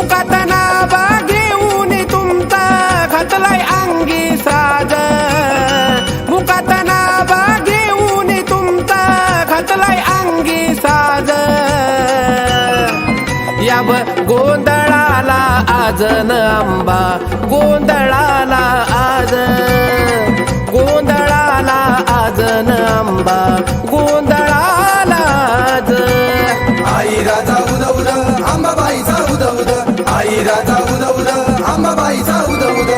मुखात नावा घेऊन तुमचा घातलाय अंगी साज, मुखात नावा घेऊन तुमचा घातलाय अंगी साज, याव गोंधळाला आज न आंबा, गोंधळाला आज, गोंधळाला आज न आंबा, गोंधळाला आज. आई राजा उद उद अंबाबाईचा उद उद, आई राजा उद उद अंबाबाईचा उद उद.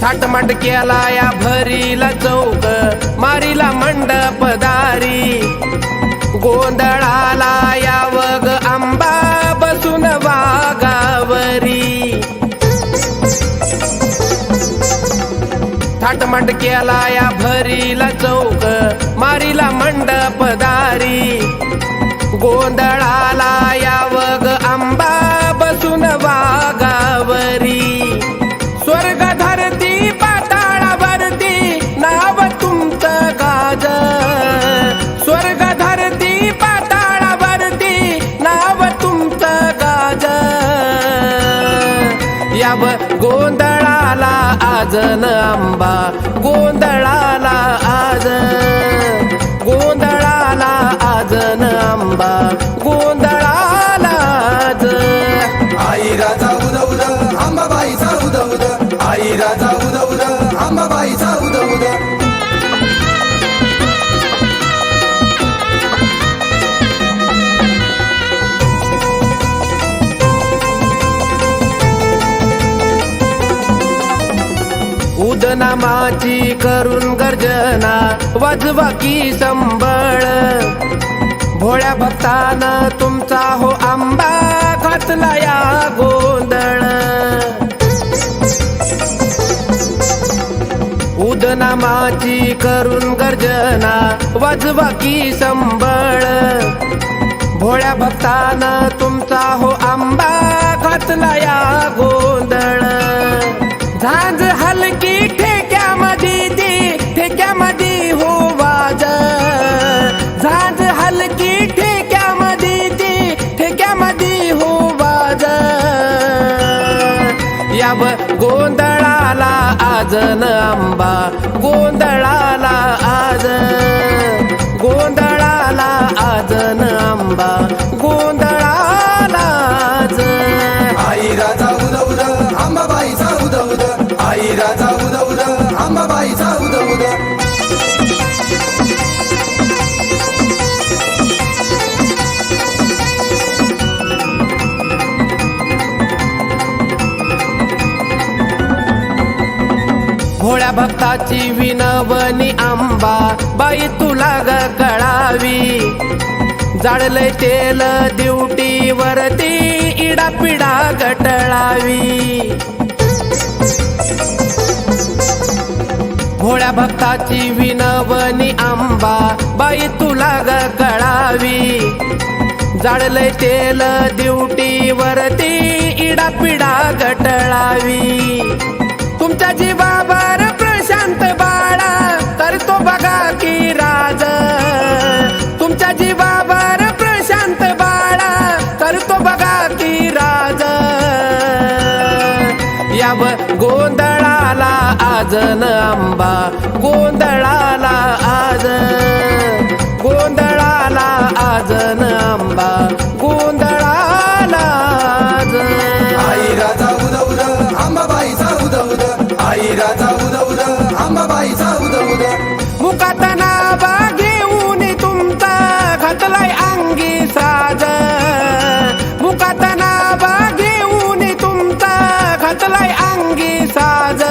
थाटमाट केला या भरीला चौक, मारीला मंडपदारी, गोंधळाला यावग आंबा बसून वाघावरी. थाटमाट केला या भरीला चौक, मारीला मंडपदारी, गोंधळाला यावग आंबा बसून वाघावरी. स्वर्ग धरती पाताळावरती नाव तुमचं गाज, स्वर्ग धरती पाताळावरती नाव तुमचं गाज, याव गोंधळाला आज न आंबा, गोंधळाला आज, गोंधळाला आज न आंबा, गोंधळाला आज. आई राजा उद उद अंबाबाईचा उद उद, आई राजा उद उद अंबाबाईचा उद उद. उदनामाची करून गर्जना वाजवा की संबळ, भोळ्या भक्तानं तुमचा हो आंबा घातला या गोंधळ. उदनामाची करून गर्जना वाजवा की संबळ, भोळ्या भक्तानं तुमचा हो आंबा घातला या गोंधळ. झांज हलकी ठेक्यामध्ये ती, ठेक्यामध्ये हो वाज, झांज हलकी ठेक्यामध्ये ती, ठेक्यामध्ये हो वाज, याव गोंधळाला आज न आंबा, गोंधळाला आज, गोंधळाला आज न आंबा, गोंधळाला आज. आई राजा उद उद अंबाबाईचा उद उद, आई राजा उद उद अंबाबाईचा उद उद. भोळ्या भक्ताची विनवणी आंबा बाई तुला ग कळावी, जाळलंय तेल ड्युटीवरती इडापिडा गटळावी. भोळ्या भक्ताची विनवणी आंबा बाई तुला ग कळावी, जाळलंय तेल ड्युटीवरती इडापिडा गटळावी. तुमच्या जीवावर प्रशांत बाळा करतो बघा की राज, तुमच्या जीवावर प्रशांत बाळा करतो बघा की राज, याव गोंधळाला आज न आंबा, गोंधळाला आज, गोंधळाला आज न आंबा, गोंधळाला आज. आई राजा उद उद अंबाबाईचा उद उद, आई राजा उद उद अंबाबाईचा उद उद. मुखात नावा घेऊन तुमचा घातलाय अंगी साज, मुखात नावा घेऊन तुमचा घातलाय अंगी साज,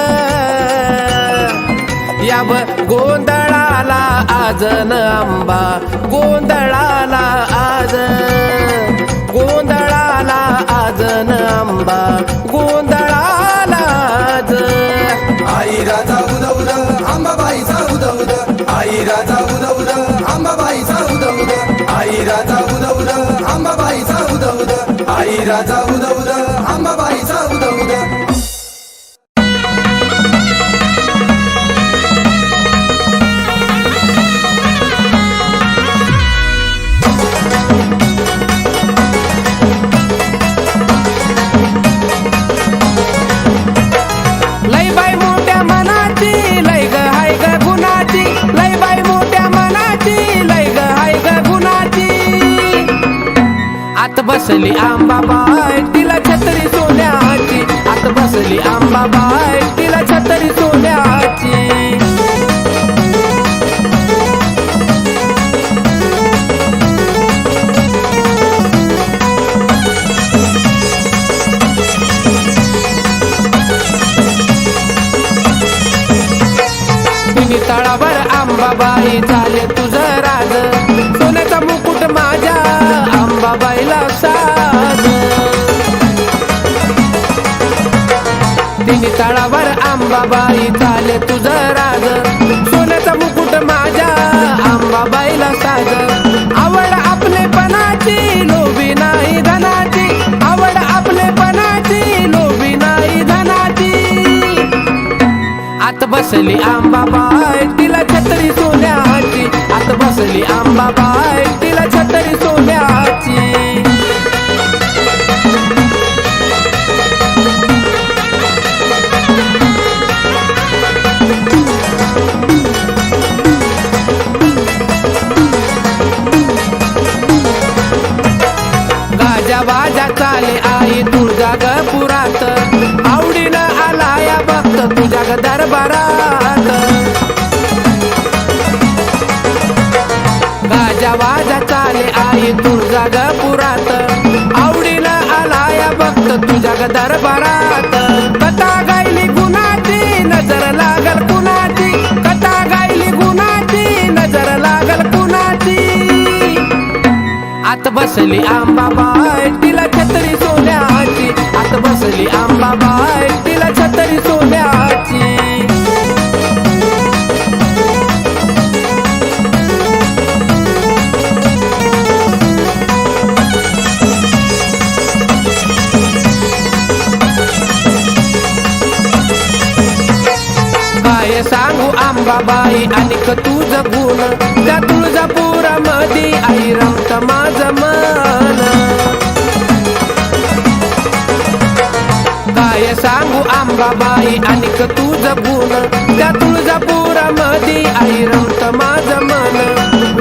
याव गोंधळाला आज न आंबा, गोंधळाला आज, गोंधळाला आज न आंबा, गोंधळाला आज. आई राजा उद उद अंबाबाईचा उद उद, आई राजा उद उद अंबाबाईचा उद उद, आई राजा उद उद अंबाबाईचा उद उद, आई राजा उद उद अंबाबाईचा उद उद. बसली आंबाबाई तिला छत्री सोन्याची, आत बसली आंबाबाई तिला छत्री सोन्याची. तळावर आंबाबाई झाले तुझं राज, सोन्याचा मुकुट माझ्या आंबाबाईला साज. तिन्ही तळावर आंबाबाई झाले तुझं राज, सोन्याचा मुकुट माझ्या आंबाबाईला साज. आवड आपलेपणाची लोभी नाही धनाची, आवड आपलेपणाची लोभी नाही धनाची. आत बसली आंबाबाई तिला छत्री सोन्याची, आत बसली आंबाबाई तिला छत्री सोन्याची. गाजा बाजा चाले आई तुझ्या ग पुरात, आवडीनं आला या भक्त तुझ्या ग दरबारात. गाजा बाजा चाले आई तुझ्या ग पुरात, आवडीनं आला या भक्त तुझ्या ग दरबारात. कथा गायली गुणाची नजर लागल कुणाची, कथा गायली गुणाची नजर लागल कुणाची. आत बसली आंबाबाई तिला छत्री सोन्याची, आत बसली आंबाबाई तिला छत्री सोन्याची. काय सांगू आंबाबाई अनिक तुझं गुण, त्या तुळजापुरामधी आई रमत माझं मन. काय सांगू आंबाबाई अनिक तुझं गुण, त्या तुळजापुरामधी आई रमत माझं मन.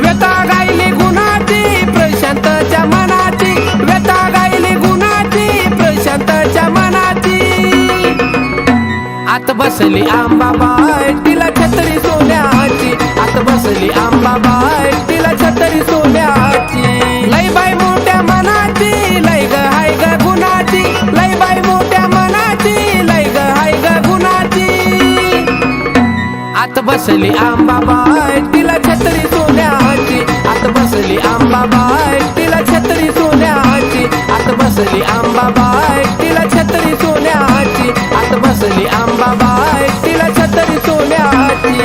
व्यथा गायली गुणाची प्रशांतच्या मनाची, व्यथा गायली गुणाची प्रशांतच्या मनाची. आत बसली आंबाबाई तिला छत्री सोन्याची, आत बसली आंबाबाई तिला छत्री सोन्याची. लय बाई मोठ्या मनाची लय ग हाय ग गुणाची, लय बाई मोठ्या मनाची लय ग हाय ग गुणाची. आत बसली आंबाबाई तिला छत्री सोन्याची, आत बसली आंबाबाई तिला छत्री सोन्याची, आत बसली आंबाबाई तिला छत्री सोन्याची, आत बसली आंबाबाई तिला छत्री सोन्याची.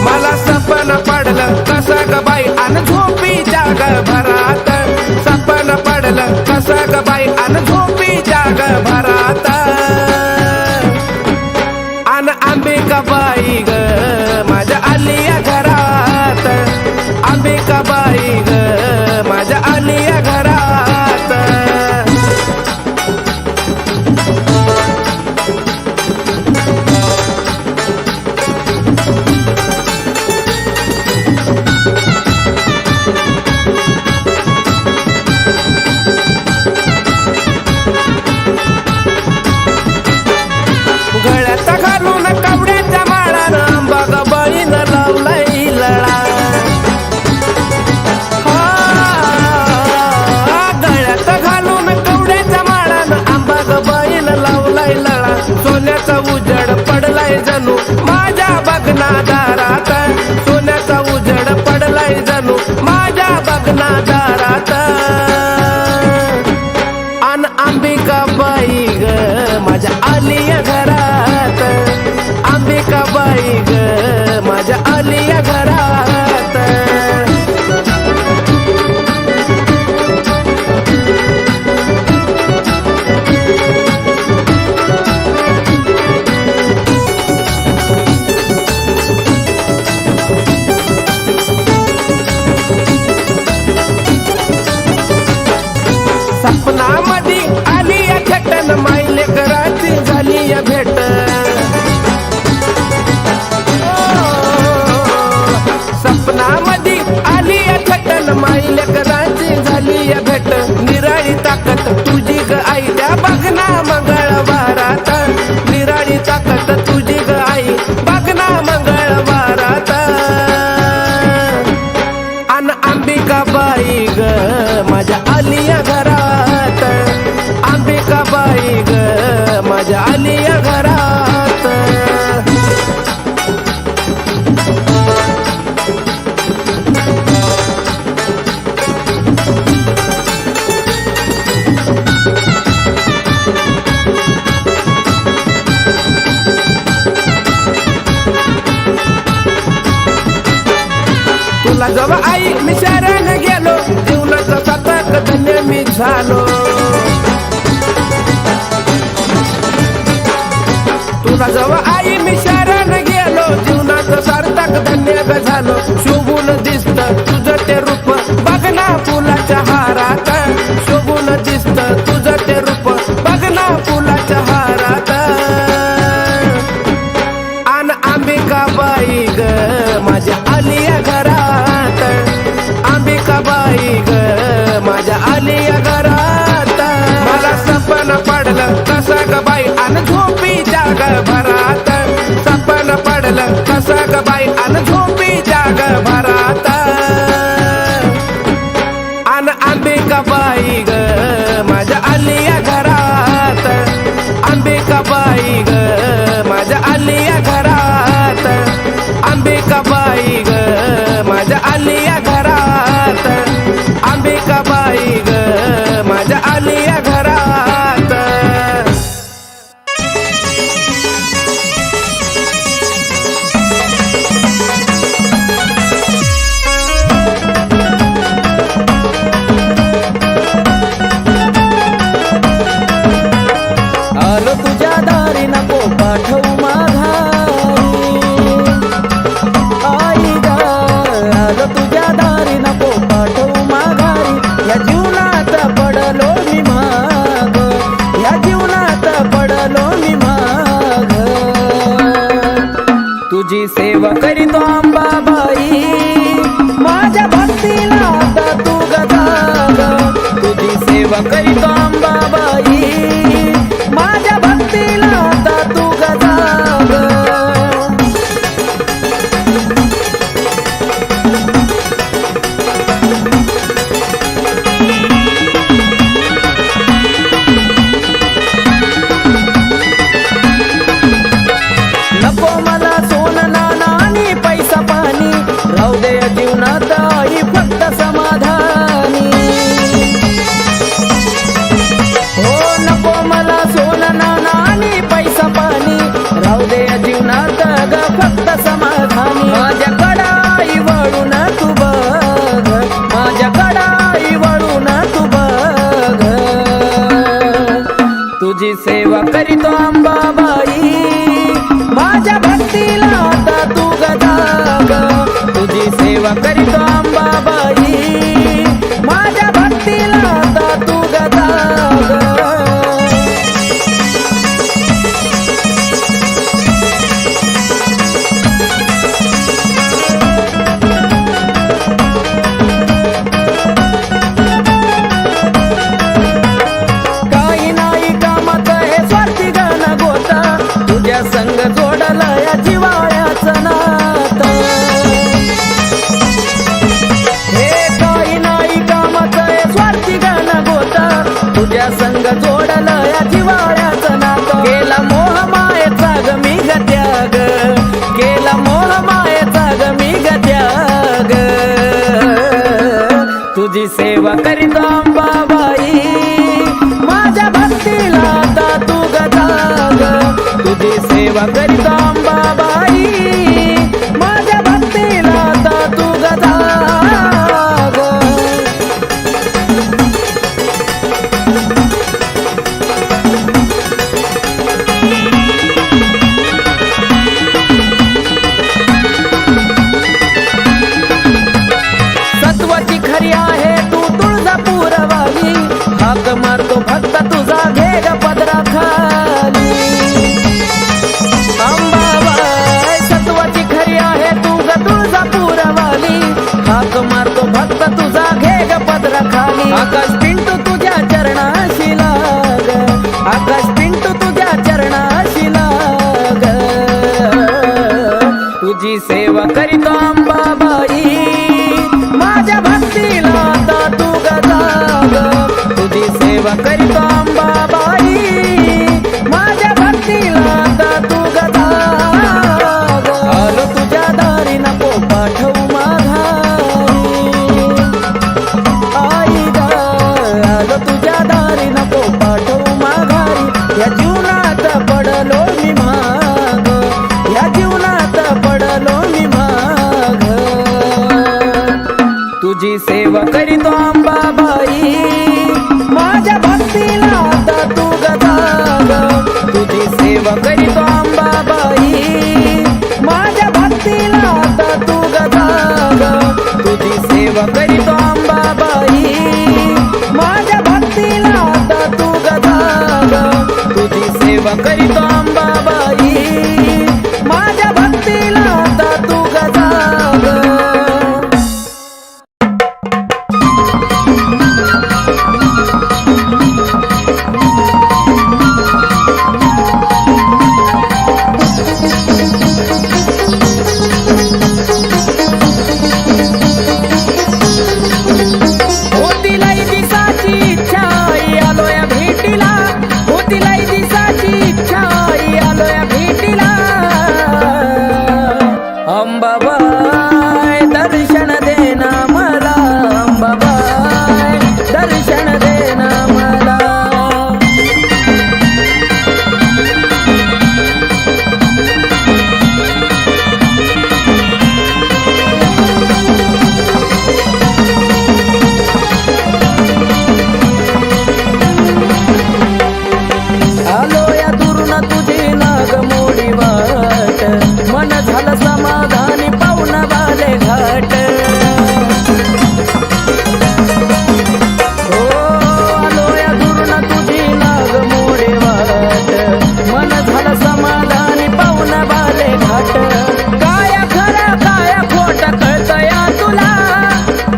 मला सपन पडलं कसं ग बाई अन झोपी जाग भरात, सपन पडलं कसं ग बाई अन झोपी जाग भरात. अन अंबिकाबाई ग माझ्या आलिया घरात, अंबिकाबाई ग माझ्या आलिया घरात. गळ्यात घालून कवड्याच्या माळानं अंबाबाईनं लावलाय लळा. गळ्यात घालून कवड्याच्या माळानं अंबाबाईनं लावलाय लळा. सोन्याचा उजड पडलाय जणू माझ्या बगनादारात, सोन्याचा उजड पडलाय जणू माझ्या बगनादारात. अन अंबिकाबाई ग माझ्या आलिया घरात, अंबिकाबाई ग माझ्या आलिया घरात. छटन माईले कराची झाली या भेट सपनामध्ये आली या छटन माईले कराची झाली या भेट निराळी ताकद तुझी ग आई त्या बघना मंगळवारात निराळी ताकद तुझी ग आई बघना मंगळवारात अन अंबिकाबाई ग माझ्या आलिया घरात अंबिकाबाई ग माझ्या आलिया घरात तुला जेव्हा आई मी शरण गेलो जीवनाचा सार्थक धन्य मी झालो तुला जेव्हा आई मी शरण गेलो जीवनाचं सार्थक धन्य ग झालो शोभून दिसत तुझं ते रूप बघना फुलाच्या हारात शोभून दिसत तुझं ते रूप बघना फुलाच्या हारात आन अंबिकाबाई ग माझ्या आलिया घरात अंबिकाबाई ग माझ्या आलिया घरात मला सपन पडलं कसं ग बाई अन झोपी जाग भरात सपन पडलं कसं ग बाई अन झोपी जाग भरात अन अंबिकाबाई ग माझ्या आलिया घरात अंबिकाबाई ग माझ्या आलिया घरात अंबिकाबाई ग माझ्या आलिया घरात अंबिकाबाई ग माझ्या आलिया घरात आलो तुझ्या दारी नको पाठवू माघारी आई ग आलो तुझ्या दारी नको पाठवू माघारी या जीवनात पडलो मी माग या जीवनात पडलो मी माग तुझी सेवा करीतो अंबाबाई माझ्या भक्तीला आता तू गदाग तुझी सेवा करीतो अंबाबाई माझ्या भक्तीला आता तू गदाग नको मला सोनं नाणं आणि पैसा पाणी राहू दे जीवनात आई फक्त समाधानी हो नको मला सोनं नाणं आणि पैसा पाणी राहू दे जीवनात ग फक्त समाधानी माझ्याकडं आई वळून तू बघ माझ्याकडं आई वळून तू बघ तुझी सेवा करीतो अंबाबाई माझ्या भक्तीला आता तू गदाग तुझी सेवा करीतो अंबाबाई माझ्या भक्तीला आता तू गदाग काही नाही कामाचं हे स्वार्थी गाणं गोता तुझ्या संग जोडलं या जिवाळ्याचं नातं हे काही नाही कामाचं हे स्वार्थी गाणं गोता तुझ्या संग जोडलं या जिवाळ्याचं नातं केला मोह मायेचा ग मी ग त्याग केला मोह मायेचा ग मी ग त्याग तुझी सेवा करीतो अंबाबाई माझ्या भक्तीला आता तू गदाग तुझी सेवा करीतो अंबाबाई माझ्या भक्तीला आता तू गदाग सत्वाची खरी आहे तू तुळजापूरवाली हाक मारतो फक्त तुझा घे ग पदरात सेवा करीतो अंबाबाई माझ्या भक्तीला आता तू गदा आलो तुझ्या दारी नको पाठवू माघारी आई ग आलो तुझ्या दारी नको पाठवू माघारी या जीवनात पडलो मी माग या जीवनात पडलो मी माग तुझी सेवा करीतो अंबाबाई माझ्या भक्तीला आता तू गदा तुझी सेवा करीतो अंबाबाई माझ्या भक्तीला आता तू गदा तुझी सेवा करीतो अंबाबाई माझ्या भक्तीला आता तू गदा तुझी सेवा करीतो अंबाबाई माझ्या भक्तीला आता तू गदा होती लई दिसाची इच्छा आलोय भेटीला होती लई दिसाची इच्छा आलोय भेटीला अंबाबाई दर्शन देना मला अंबाबाई दर्शन देना मला आलो या दुरून तुझी नाग मोडी वाट मन झालं समाधानी पाहुण बाले घाट हो आलो या दुरून तुझी नाग मोडी वाट मन झालं समाधानी पाहुण बाले घाट काय खरं काय खोट कळतया तुला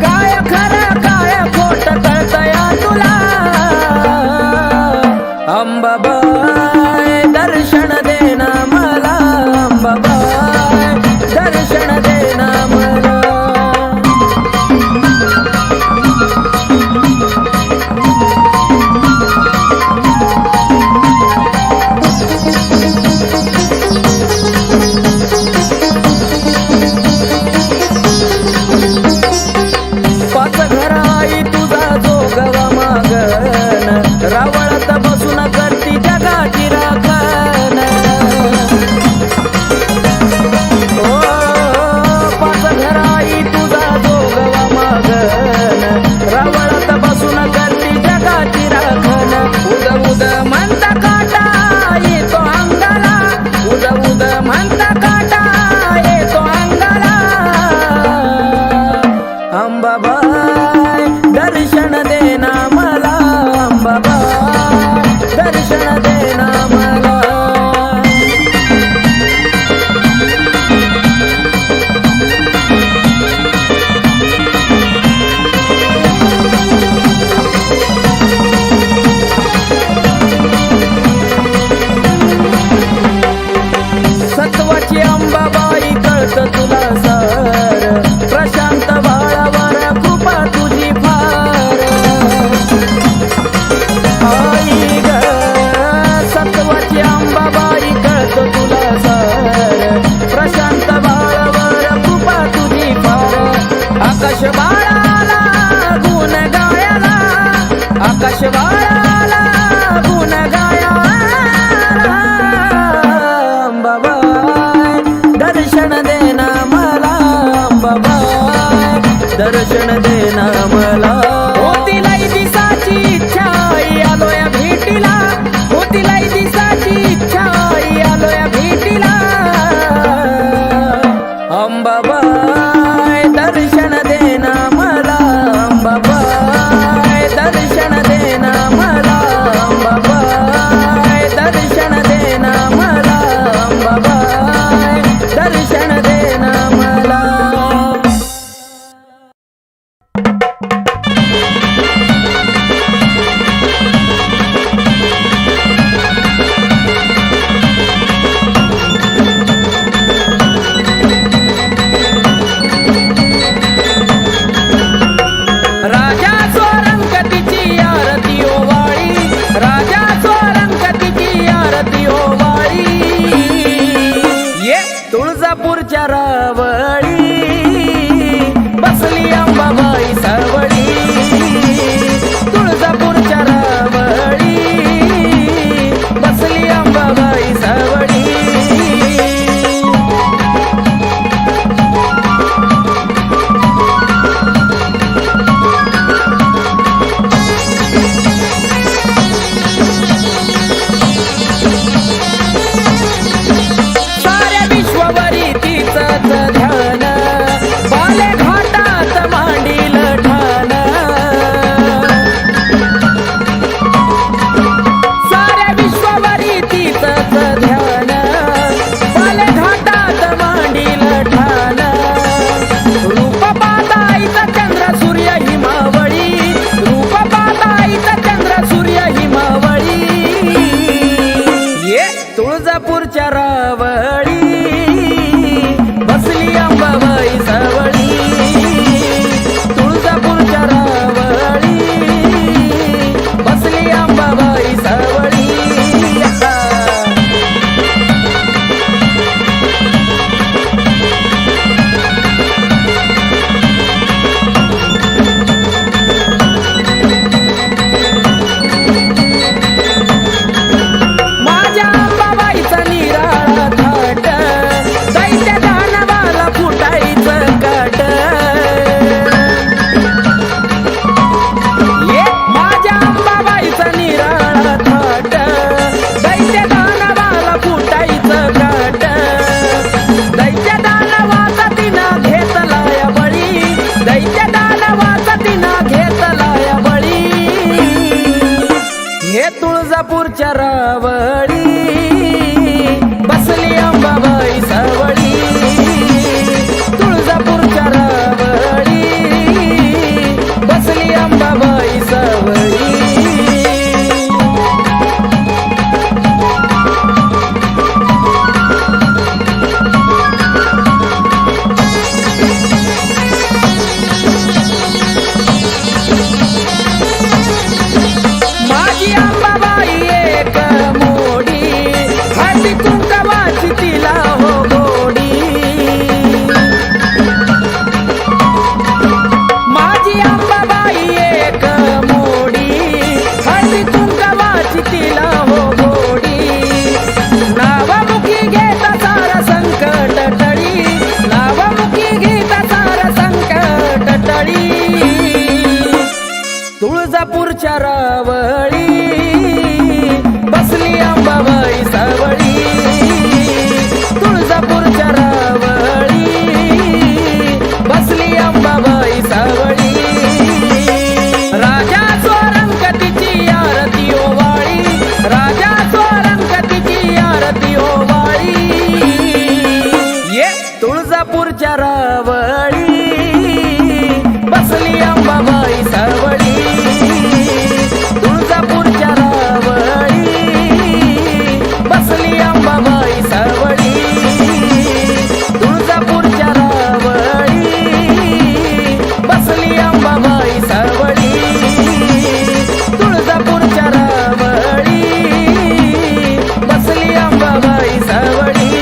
काय खरं काय खोट कळतया तुला अंबाबाई दर्शन देना मला अंबाबाई दर्शन देना मला पाच घराई तुझा जोगवा मागन रावळात बसून करती जगाची राखण ओ पाच घराई तुझा जोगवा मागन रावळात बसून करती जगाची राखण उद उद म्हणता काटा येतो अंगाला उद उद म्हणता काटा येतो अंगाला अंबाबाई दर्शन देना मला अंबाबाई दर्शन देना मला सत्वाची अंबाबाई कळत तुला सार प्रशांत बाळावर कृपा तुझी फार आई ग सत्वाची अंबाबाई कळत तुला सार प्रशांत बाळावर कृपा तुझी फार आकाश बाळाला गुण गायला आकाश बाळाला गुण गायला अंबाबाई दर्शन देना मला अंबाबाई दर्शन देना मला होती लई दिसाची इच्छा आलोय भेटीला होती लई दिसाची इच्छा आलोय भेटीला अंबाबाई दर्शन देना मला अंबाबाई दर्शन देना ये तुळजापूरच्या रावळी बसली अंबाबाई सावळी, तुळजापूरच्या रावळी बसली अंबाबाई सावळी. माझी अंबाबाई एक मोडी, हळदी कुंकवाची तिला हो गोडी. माझी अंबाबाई एक मोडी, हळदी कुंकवाची तिला हो गोडी. नावामुखी घेता सारा संकट टळी, नावामुखी घेता सारा संकट टळी. तुळजापूरच्या रावळी बसली अंबाबाई सावळी, तुळजापूरच्या रावळी बसली अंबाबाई सावळी. राजा स्वरंगतीची आरती ओवाळी, राजा स्वरंगतीची आरती ओवाळी. ये तुळजापूरच्या रावळी बसली अंबाबाई सावळी, तुळजापूरच्या रावळी बसली अंबाबाई सावळी, तुळजापूरच्या रावळी बसली अंबाबाई सावळी, तुळजापूरच्या रावळी बसली अंबाबाई सावळी.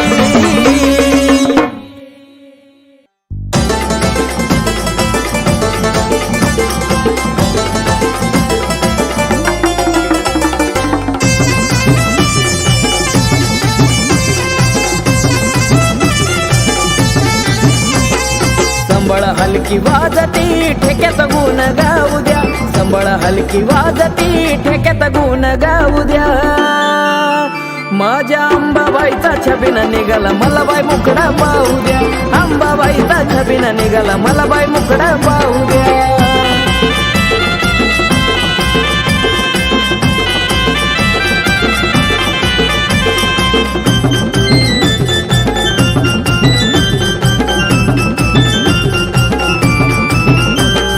संबळ हलकी वाजती ठेक्यात गुण गाऊ द्या, संबळ हलकी वाजती ठेक्यात गुण गाऊ द्या. माझ्या अंबाबाईचा छबिना निघाला मला बाई मुकडा पाहू द्या, अंबाबाईचा छबिना निघाला मला बाई मुकडा पाहू द्या.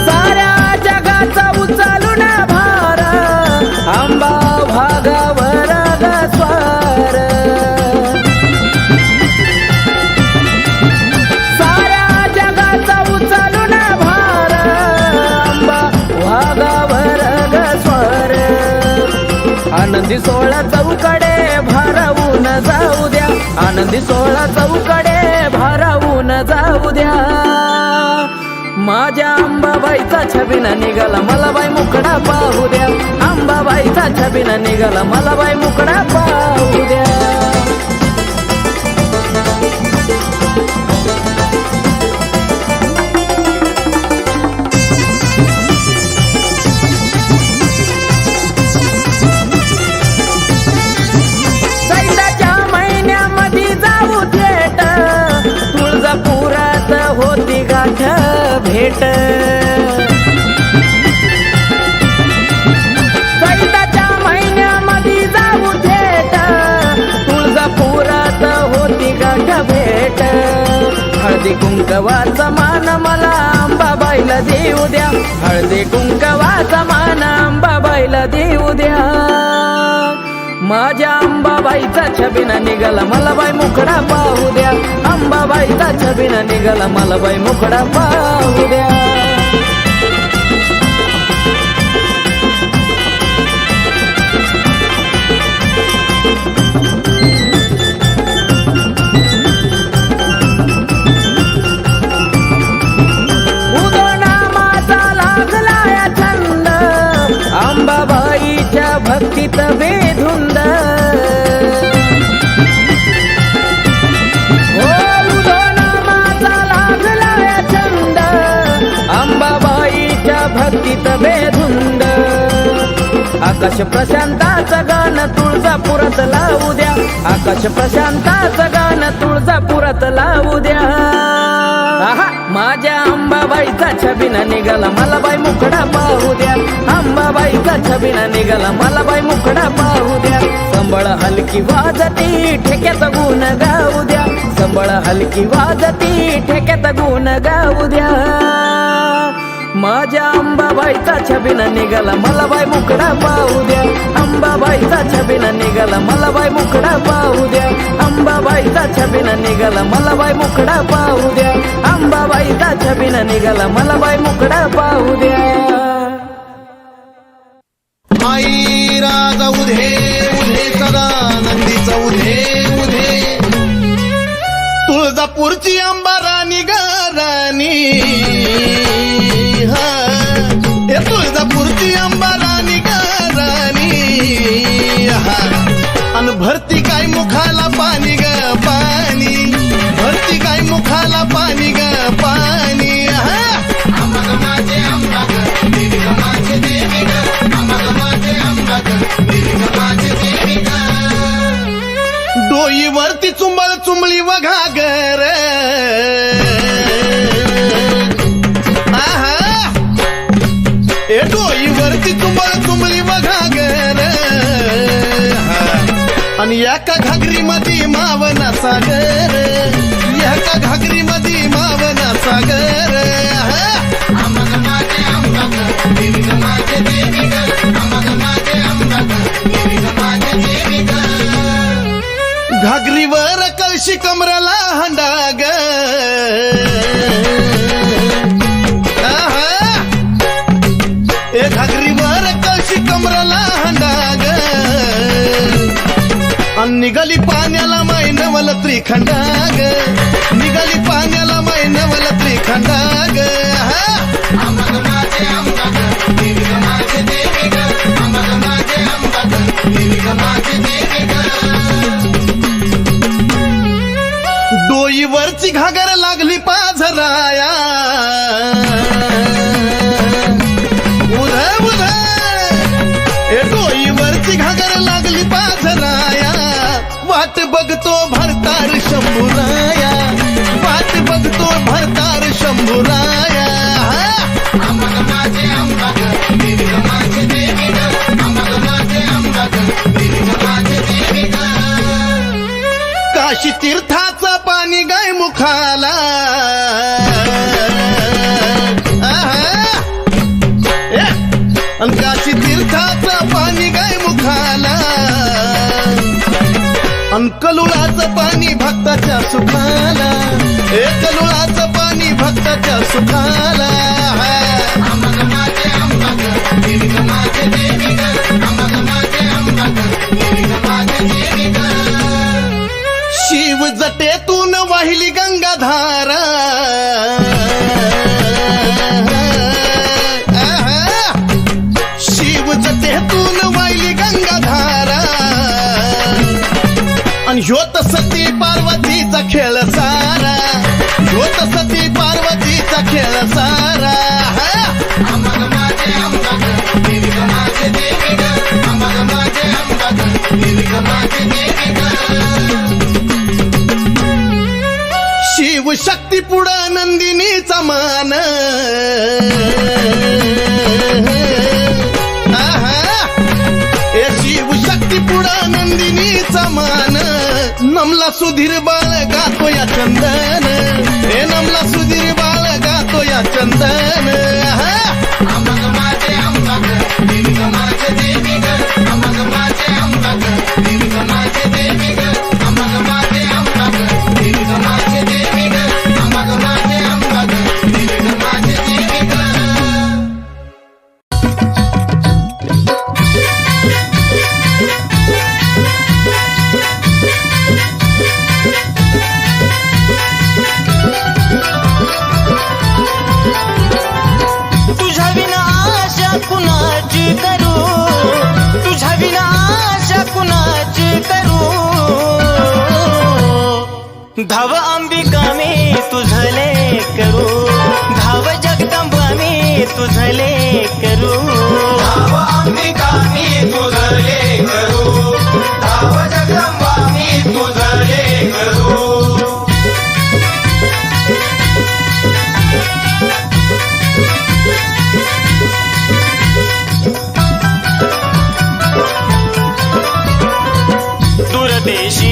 साऱ्या जगाचा उचलून भार अंबा भागावर ग स्वार. साऱ्या जगाचा उचलून भार अंबा भागावर ग स्वार. आनंदी सोहळा चौकडे भारावून जाऊ द्या, आनंदी सोहळा चौकडे भारावून जाऊ द्या. माझ्या अंबाबाईचा छबिना निघाला मला बाई मुकडा पाहू द्या, अंबाबाईचा छबिना निघाला मला बाई मुकडा पाहू द्या. चैत्राच्या महिन्यामध्ये जाऊ थेट, तुळजापुरात होती गाठ भेट. चैत्राच्या महिन्यामध्ये जाऊ थेट, तुळजापुरात होती गाठ भेट. हळदी कुंकवाचा मान मला अंबाबाईला देऊ द्या, हळदी कुंकवाचा मान अंबाबाईला देऊ द्या. माझ्या अंबाबाईचा छबिना निघाला मला बाई मुकडा पाहू द्या, अंबाबाईचा छबिना निघाला मला बाई मुकडा पाहू द्या. उदोनामाचा लागला या छंद अंबाबाईच्या भक्तीत बेधुंद. हो उदोनामाचा लागला या छंद अंबाबाईच्या भक्तीत बेधुंद. आकाश प्रशांताचं गाणं तुळजापुरात लावू द्या, आकाश प्रशांताचं गाणं तुळजापुरात लावू द्या. माझ्या अंबाबाईचा छबिना निघाला मला बाई मुकडा पाहू द्या, अंबाबाईचा बाईचा छबिना निघाला मला बाई मुखडा पाहू द्या संबळ हलकी वाजती ठेक्यात गुण गाऊ द्या संबळ हलकी वाजती ठेक्यात गुण गाऊ द्या माझ्या अंबाबाईचा छबिना निघाला मला बाई मुखडा पाहू द्या अंबाबाईचा छबिना निघाला मला बाई मुखडा पाहू द्या अंबाबाईचा छबिना निघाला मला बाई मुखडा पाहू द्या अंबाबाईचा छबिना निघाला मला बाई मुखडा पाहू द्या आई राजा उधे उधे सदा नंदीचा उधे उधे तुळजापूरची अंबा राणी ग राणी हे तुळजापूरची अंबा राणी ग राणी अन भरती काय मुखाला पाणी ग पाणी भरती काय मुखाला पाणी ग पाणी माझे अंबा ग देवी ग माझे देवी ग माझे अंबा ग देवी ग माझे देवी ग डोईवरती चुंबळ चुंबळी वघागर डोईवरती चुंबळ चुंबळी वघागर आणि एका घागरी मध्ये मावना सागर एका घागरी मध्ये मावना सागर माझे अंबा ग देवी ग माझे देवी ग माझे अंबा ग देवी ग माझे देवी ग घागरीवर कळशी कमराला हंडाग घागरीवर कळशी कमराला हंडाग निघाली पाण्याला मैनवल त्रिखंडाग निघाली पाण्याला मैनवल त्रिखंडाग माझे अंबा ग देवी ग माझे देवी ग माझे अंबा ग देवी ग माझे देवी ग डोईवरची घागर लागली पाझराया उध उध डोईवरची घागर लागली पाझराया वाट बघतो भरतार शंभूराया वाट बघतो भरतार शंभूराया माझे अंबा ग देवी ग माझे देवी ग माझे अंबा ग देवी ग माझे देवी ग काशी तीर्थाचं पाणी गाय मुखाला काशी तीर्थाचं पाणी गाय मुखाला कलुळाचं पाणी भक्ताच्या सुखाला कलुळाचं पाणी भक्ताच्या सुखाला माझे अंबा ग देवी ग माझे देवी ग माझे अंबा ग देवी ग माझे देवी ग शिव जटेतून वाहिली गंगाधारा शिव जटेतून वाहिली गंगाधारा आणि ह्योत सती पार्वतीचा खेळ सारा ह्योत सती पार्वतीचा खेळ सारा माझे अंबा ग देवी ग माझे देवी ग माझे अंबा ग देवी ग माझे देवी ग शिव शक्ती पुढं नंदिनीचा मान शिव शक्ती पुढं नंदिनीचा मान नमला सुधीर बाळ गातो या चंदन हे नमला सुधीर बाळ गातो या चंदन माझे अंबा ग देवी ग माझे देवी ग माझे अंबा ग देवी ग माझे देवी ग माझे अंबा ग देवी ग माझे देवी ग माझे अंबा ग देवी ग माझे देवी ग तुझ्या विना आशा कुणाची करू तुझ्या विना आशा कुणाची करू धाव अंबिका मी तुझले करू धाव जगदंबा मी तुझले करू धाव अंबिका मी तुझले करू धाव जगदंबा मी तुझले करू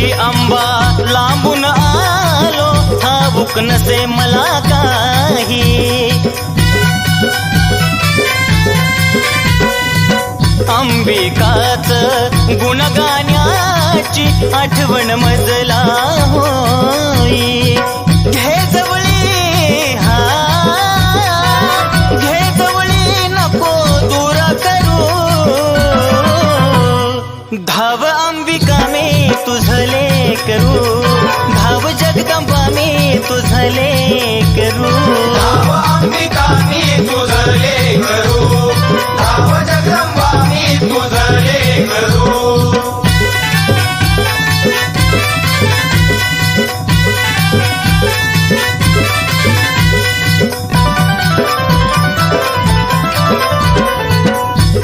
जवळी आंबा लांबून आलो ठाऊक नसे मला काही अंबिकाच गुणगाण्याची आठवण मजला होई घे जवळी घे जवळी नको दूर करू धाव अंबिका मी तुझले करू धाव जगदंबा मी तुझले करू धाव अंबिका मी तुझले करू धाव जगदंबा मी तुझले करू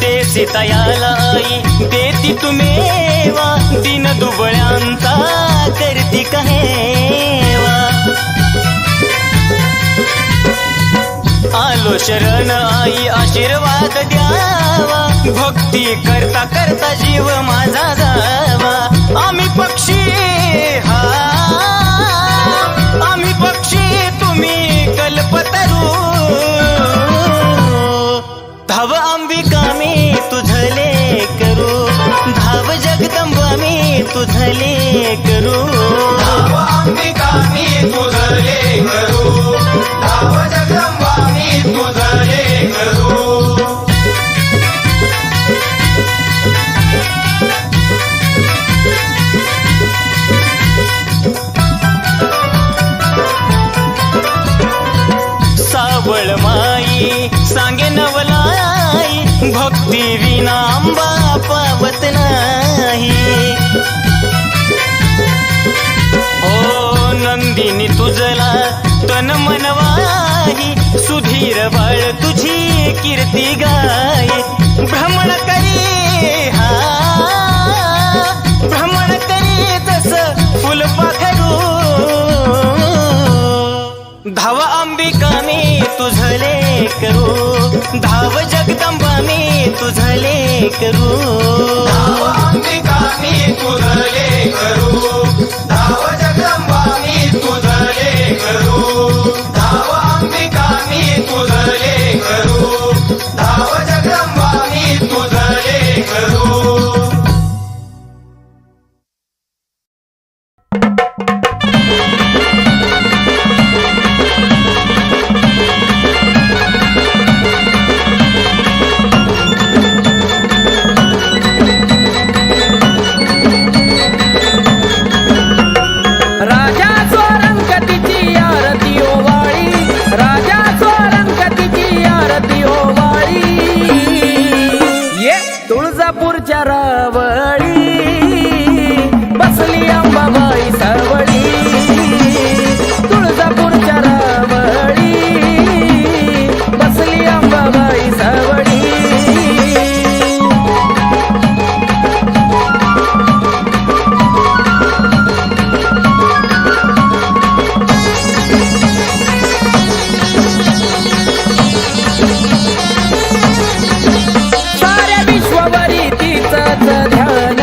ते सीतायाला आई देती तुम्हेवा दिन दुबळ्यांचा करती कहेवा आलो शरण आई आशीर्वाद द्यावा भक्ती करता करता जीव माझा जावा आम्ही पक्षी आम्ही पक्षी तुम्ही कल्पतरू धाव अंबिका मी तुझले करू धाव जगदंबा मी तुझले करू धाव अंबिका मी तुझले करू धाव जगदंबा मी तुझले करू सावळ माई सांगे नवलाई भक्ती विना आंबा पावत नाही ओ नंदिनी तुझला तन मनवाही सुधीर बाळ तुझी कीर्ती गाय भ्रमण करी भ्रमण करी जस फुलपाखरू धाव अंबिका मी तुझले करू धाव जगदंबा मी तुझले करू धाव अंबिका मी तुझले करू धाव जगदंबा मी तुझले करू धाव अंबिका मी तुझले करू धाव जगदंबा मी तुझले करू राजा स्वरंगतीची आरती ओवाळी राजा स्वरंगतीची आरती ओवाळी ये तुळजापूरच्या रावळी बसली अंबाबाई सावळी तुळजापूरच्या रावळी बसली अंबाबाई सावळी साऱ्या विश्वावरी तिचंच ध्यान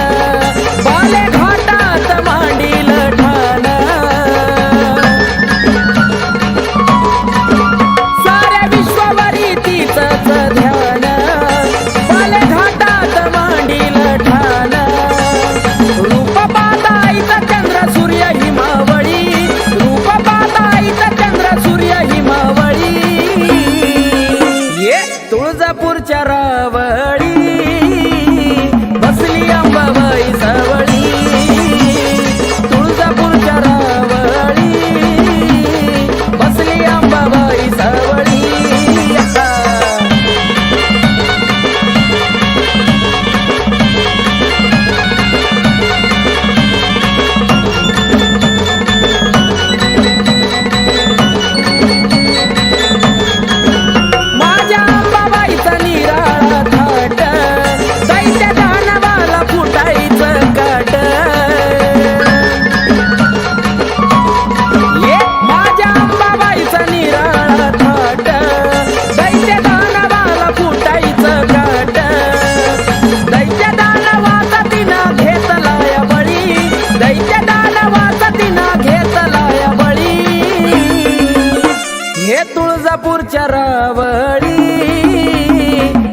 तुळजापूरच्या रावळी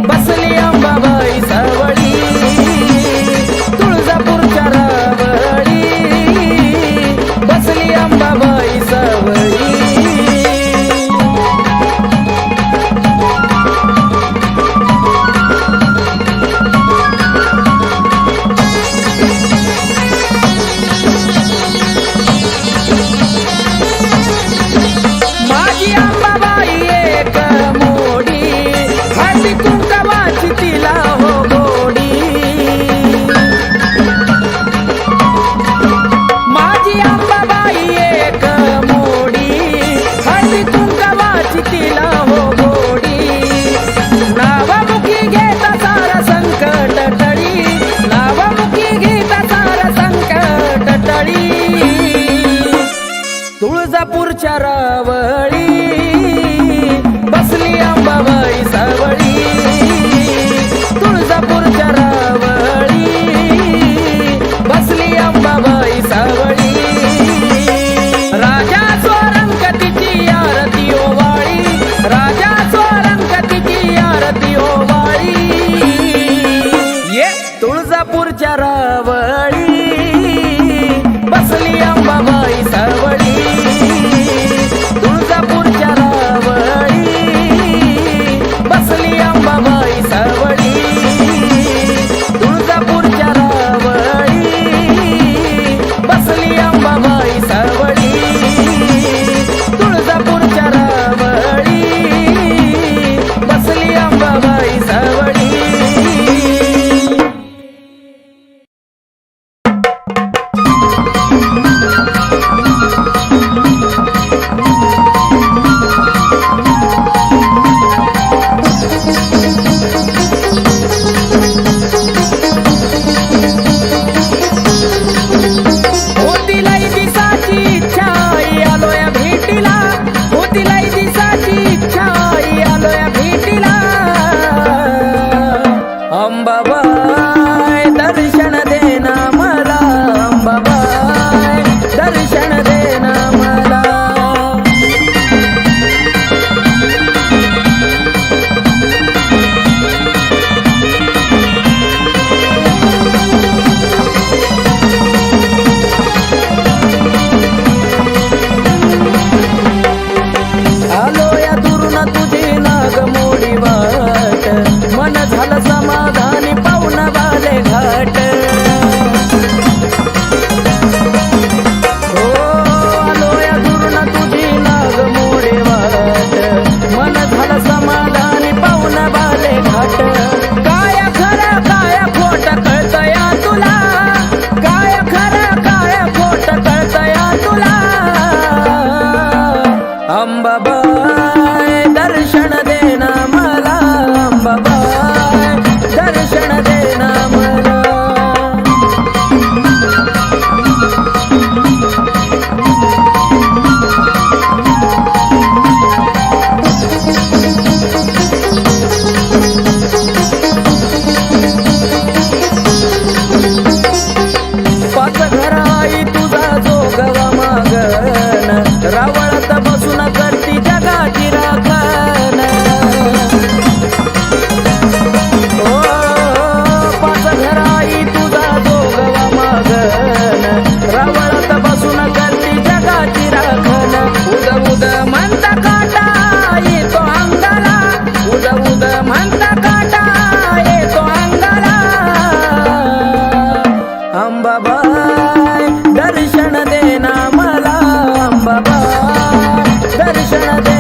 बसली अंबाबाई सावळी. तुळजापूरच्या रावळी बसली अंबाबाई सावळी. माझी अंबाबाई एक मोडी हळदी कुंकवाची तिला हो गोडी. माझी अंबाबाई एक मोडी हळदी कुंकवाची तिला हो गोडी. नावामुखी घेता सारा संकट टळी. नावामुखी घेता सारा संकट टळी. तुळजापूरच्या रावळी बसली अंबाबाई सावळी. तुळजापूरच्या रावळी बसली अंबाबाई सावळी. राजा स्वरंगतीची आरती ओवाळी. राजा स्वरंगतीची आरती ओवाळी. ये तुळजापूरच्या रावळी बसली अंबाबाई सावळी. तुळजापूरच्या रावळी बसली अंबाबाई सावळी. तुळजापूरच्या रावळी बसली अंबाबाई सावळी. तुळजापूरच्या रावळी बसली अंबाबाई सावळी. होती लई दिसाची इच्छा आलोया भेटीला. होती लई दिसाची इच्छा आलोया भेटीला. अंबाबाई दर्शन देना मला. अंबाबाई दर्शन देना मला. आलो या दुरून तुझी नाग मोडी वाट. मन झालं समाधानी पाहुण बाले घाट. हो आलो या दुरून तुझी नाग मोडी वाट. मन झालं समाधानी पाहुण बाले घाट. काय खरं काय खोट कळतया तुला. काय खरं काय खोट कळतया तुला. अंबाबाई दर्शन देना मला. अंबाबाई दर्शन देना मला. पाच घर आई तुझा जोगवा मागन. रावळात बसून करती जगाची राखण. ओ पाच घर आई तुझा जोगवा मागन. रावळात बसून करती जगाची राखण. उद उद म्हणता काटा येतो अंगाला. उद उद म्हणता काटा येतो अंगाला. अंबाबाई दर्शन देना मला. अंबाबाई दर्शन दे.